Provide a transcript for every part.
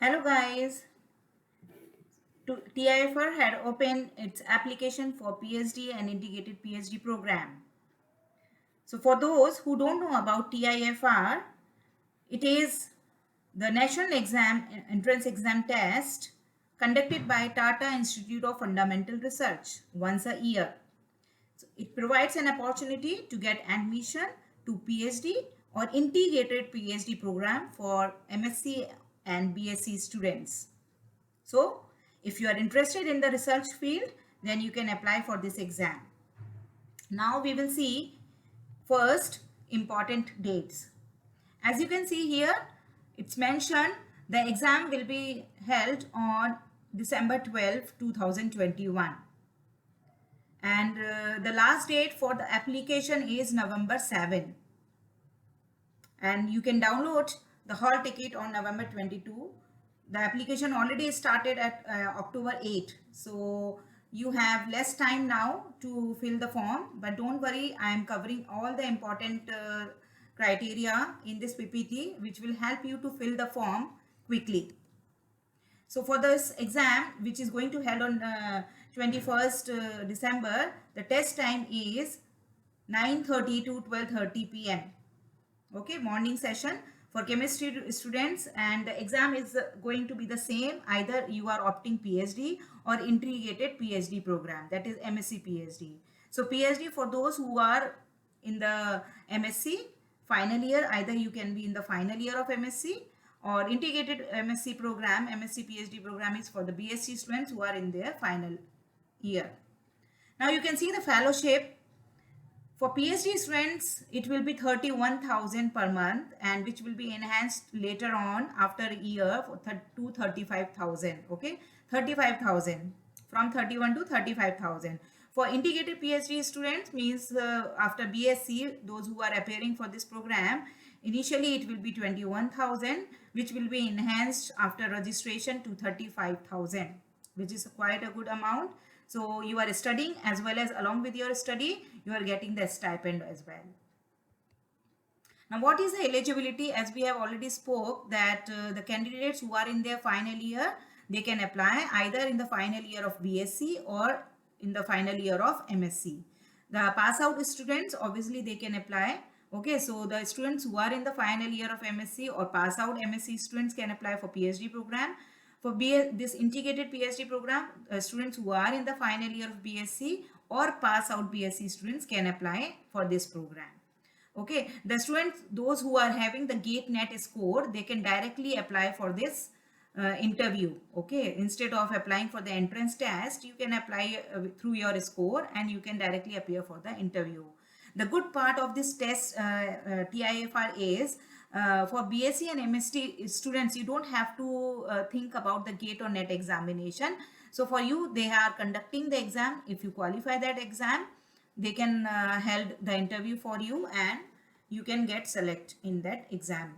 Hello guys, TIFR had opened its application for PhD and integrated PhD program. So for those who don't know about TIFR, it is the national exam entrance exam test conducted by Tata Institute of Fundamental Research once a year. So it provides an opportunity to get admission to PhD or integrated PhD program for MSc and BSc students. So if you are interested in the research field, then you can apply for this exam. Now we will see first important dates. As you can see here, it's mentioned the exam will be held on December 12, 2021. And the last date for the application is November 7. And you can download the hall ticket on November 22. The application already started at October 8. So you have less time now to fill the form, but don't worry, I am covering all the important criteria in this PPT, which will help you to fill the form quickly. So for this exam, which is going to held on 21st December, the test time is 9:30 to 12:30 p.m. Okay, morning session for chemistry students, and the exam is going to be the same. Either you are opting PhD or integrated PhD program, that is MSc PhD. So PhD for those who are in the MSc final year, either you can be in the final year of MSc, or integrated MSc program, MSc PhD program is for the BSc students who are in their final year. Now you can see the fellowship. For PhD students, it will be 31,000 per month, and which will be enhanced later on after a year to 35,000. Okay, 35,000 from 31 to 35,000. For integrated PhD students means after BSc, those who are appearing for this program, initially it will be 21,000, which will be enhanced after registration to 35,000, which is quite a good amount. So you are studying, as well as along with your study, you are getting the stipend as well. Now, what is the eligibility? As we have already spoke that the candidates who are in their final year, they can apply either in the final year of BSc or in the final year of MSc. The pass out students, obviously they can apply. Okay, so the students who are in the final year of MSc or pass out MSc students can apply for PhD program. For this integrated PhD program, students who are in the final year of BSc or pass out BSc students can apply for this program. Okay, the students, those who are having the GATE net score, they can directly apply for this interview. Okay, instead of applying for the entrance test, you can apply through your score, and you can directly appear for the interview. The good part of this test TIFR is for BSc and MSc students, you don't have to think about the GATE or NET examination. So for you, they are conducting the exam. If you qualify that exam, they can held the interview for you, and you can get select in that exam.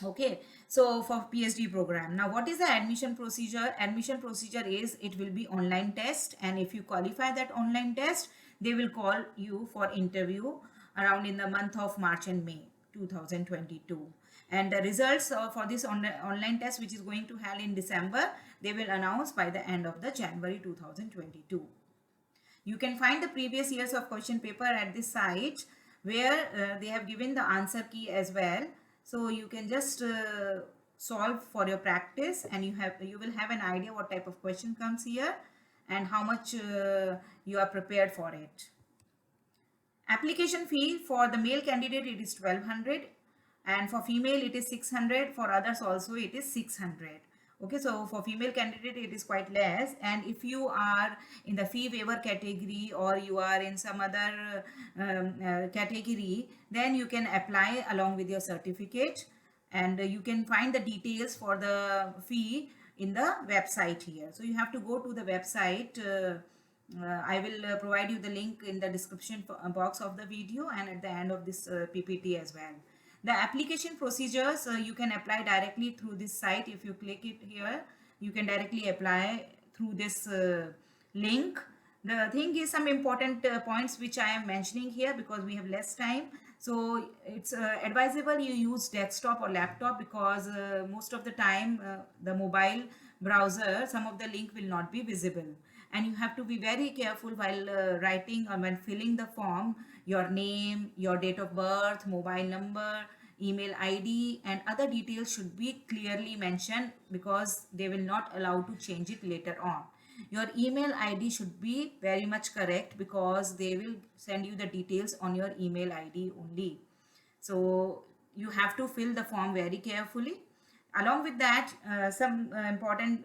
Okay, so for PhD program, now what is the admission procedure? Admission procedure is, it will be online test, and if you qualify that online test, they will call you for interview around in the month of March and May 2022. And the results for this online test, which is going to held in December, they will announce by the end of the January 2022. You can find the previous years of question paper at this site, where they have given the answer key as well. So you can just solve for your practice, and you will have an idea what type of question comes here and how much you are prepared for it. Application fee for the male candidate, it is 1200, and for female it is 600. For others also it is 600. Okay, so for female candidate it is quite less, and if you are in the fee waiver category or you are in some other category, then you can apply along with your certificate, and you can find the details for the fee in the website here. So you have to go to the website. I will provide you the link in the description box of the video and at the end of this PPT as well. The application procedures, you can apply directly through this site. If you click it here, you can directly apply through this link. The thing is, some important points which I am mentioning here because we have less time. So it's advisable you use desktop or laptop, because most of the time the mobile browser, some of the link will not be visible, and you have to be very careful while writing or when filling the form. Your name, your date of birth, mobile number, email ID, and other details should be clearly mentioned, because they will not allow to change it later on. Your email ID should be very much correct, because they will send you the details on your email ID only. So you have to fill the form very carefully. Along with that, some important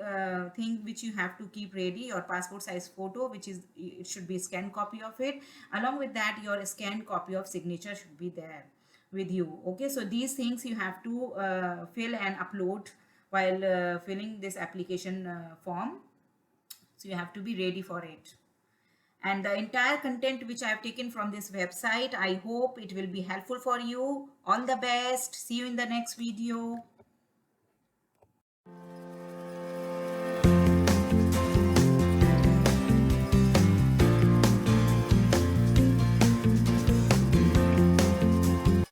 thing which you have to keep ready: your passport size photo, which is, it should be scanned copy of it. Along with that, your scanned copy of signature should be there with you. Okay, so these things you have to fill and upload while filling this application form. So you have to be ready for it. And the entire content which I have taken from this website, I hope it will be helpful for you. All the best. See you in the next video.